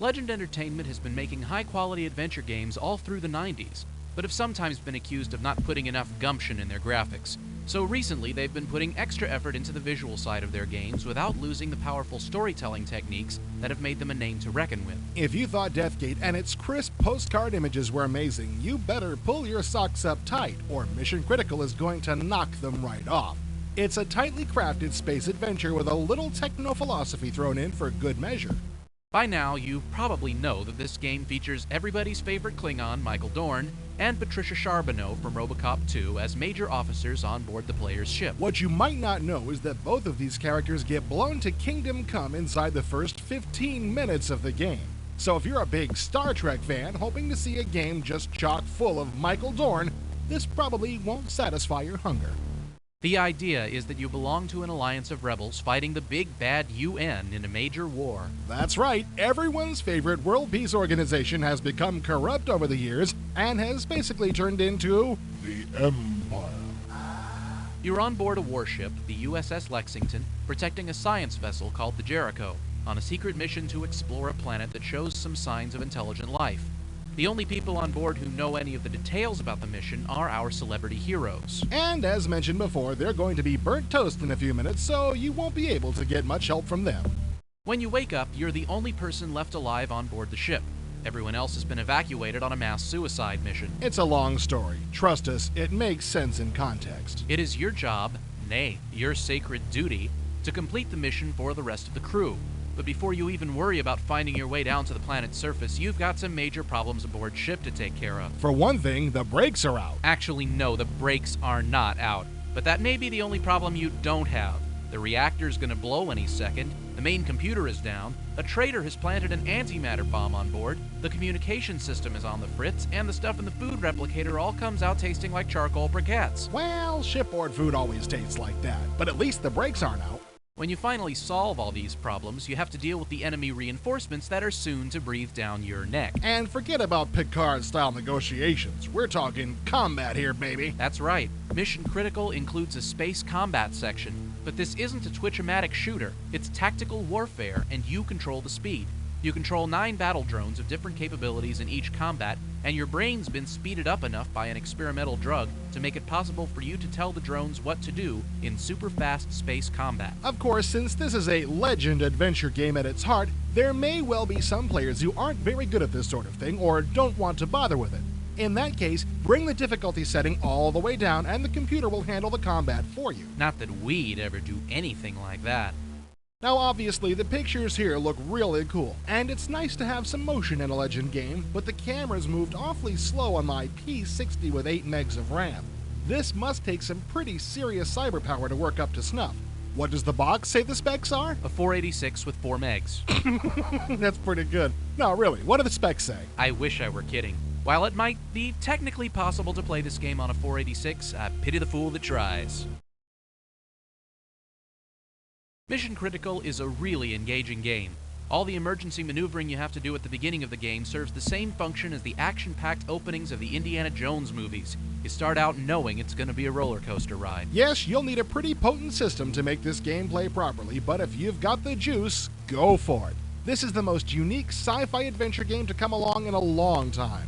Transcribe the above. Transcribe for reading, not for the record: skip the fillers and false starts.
Legend Entertainment has been making high-quality adventure games all through the 90s, but have sometimes been accused of not putting enough gumption in their graphics. So recently, they've been putting extra effort into the visual side of their games without losing the powerful storytelling techniques that have made them a name to reckon with. If you thought Deathgate and its crisp postcard images were amazing, you better pull your socks up tight, or Mission Critical is going to knock them right off. It's a tightly crafted space adventure with a little techno-philosophy thrown in for good measure. By now, you probably know that this game features everybody's favorite Klingon, Michael Dorn, and Patricia Charbonneau from RoboCop 2 as major officers on board the player's ship. What you might not know is that both of these characters get blown to Kingdom Come inside the first 15 minutes of the game. So if you're a big Star Trek fan hoping to see a game just chock full of Michael Dorn, this probably won't satisfy your hunger. The idea is that you belong to an alliance of rebels fighting the big bad UN in a major war. That's right, everyone's favorite world peace organization has become corrupt over the years and has basically turned into the Empire. You're on board a warship, the USS Lexington, protecting a science vessel called the Jericho, on a secret mission to explore a planet that shows some signs of intelligent life. The only people on board who know any of the details about the mission are our celebrity heroes. And as mentioned before, they're going to be burnt toast in a few minutes, so you won't be able to get much help from them. When you wake up, you're the only person left alive on board the ship. Everyone else has been evacuated on a mass suicide mission. It's a long story. Trust us, it makes sense in context. It is your job, nay, your sacred duty, to complete the mission for the rest of the crew. But before you even worry about finding your way down to the planet's surface, you've got some major problems aboard ship to take care of. For one thing, the brakes are out. Actually, no, the brakes are not out. But that may be the only problem you don't have. The reactor's gonna blow any second, the main computer is down, a traitor has planted an antimatter bomb on board, the communication system is on the fritz, and the stuff in the food replicator all comes out tasting like charcoal briquettes. Well, shipboard food always tastes like that, but at least the brakes aren't out. When you finally solve all these problems, you have to deal with the enemy reinforcements that are soon to breathe down your neck. And forget about Picard-style negotiations. We're talking combat here, baby. That's right. Mission Critical includes a space combat section, but this isn't a Twitch-o-matic shooter. It's tactical warfare, and you control the speed. You control 9 battle drones of different capabilities in each combat, and your brain's been speeded up enough by an experimental drug to make it possible for you to tell the drones what to do in super-fast space combat. Of course, since this is a Legend adventure game at its heart, there may well be some players who aren't very good at this sort of thing or don't want to bother with it. In that case, bring the difficulty setting all the way down and the computer will handle the combat for you. Not that we'd ever do anything like that. Now obviously the pictures here look really cool, and it's nice to have some motion in a Legend game, but the camera's moved awfully slow on my P60 with 8 megs of RAM. This must take some pretty serious cyber power to work up to snuff. What does the box say the specs are? A 486 with 4 megs. That's pretty good. No, really, what do the specs say? I wish I were kidding. While it might be technically possible to play this game on a 486, I pity the fool that tries. Mission Critical is a really engaging game. All the emergency maneuvering you have to do at the beginning of the game serves the same function as the action-packed openings of the Indiana Jones movies. You start out knowing it's going to be a roller coaster ride. Yes, you'll need a pretty potent system to make this game play properly, but if you've got the juice, go for it. This is the most unique sci-fi adventure game to come along in a long time.